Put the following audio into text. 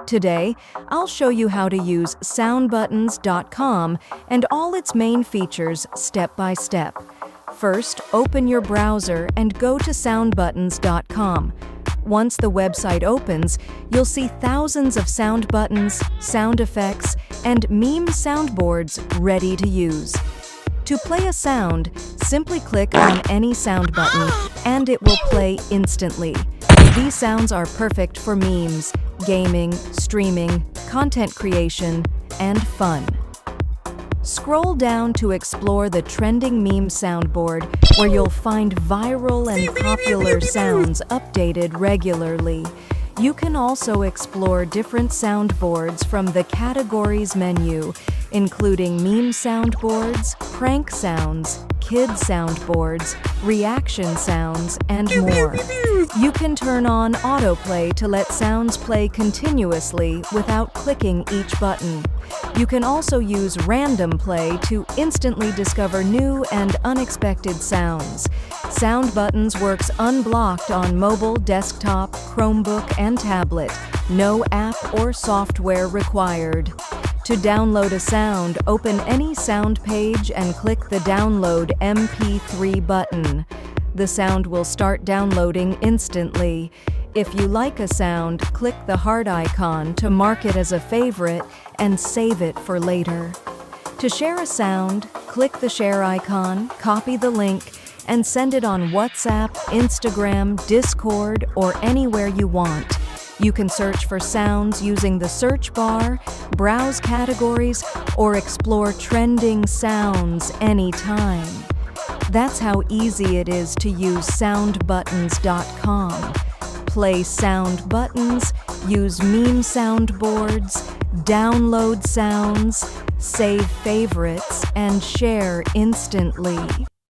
Today, I'll show you how to use soundbuttons.com and all its main features step by step. First, open your browser and go to soundbuttons.com. Once the website opens, you'll see thousands of sound buttons, sound effects, and meme soundboards ready to use. To play a sound, simply click on any sound button and it will play instantly. These sounds are perfect for memes, gaming, streaming, content creation, and fun. Scroll down to explore the trending meme soundboard, where you'll find viral and popular sounds updated regularly. You can also explore different soundboards from the categories menu, including meme soundboards, prank sounds, kid soundboards, reaction sounds, and more. You can turn on autoplay to let sounds play continuously without clicking each button. You can also use random play to instantly discover new and unexpected sounds. Sound Buttons works unblocked on mobile, desktop, Chromebook, and tablet. No app or software required. To download a sound, open any sound page and click the Download MP3 button. The sound will start downloading instantly. If you like a sound, click the heart icon to mark it as a favorite and save it for later. To share a sound, click the share icon, copy the link, and send it on WhatsApp, Instagram, Discord, or anywhere you want. You can search for sounds using the search bar, browse categories, or explore trending sounds anytime. That's how easy it is to use soundbuttons.com. Play sound buttons, use meme soundboards, download sounds, save favorites, and share instantly.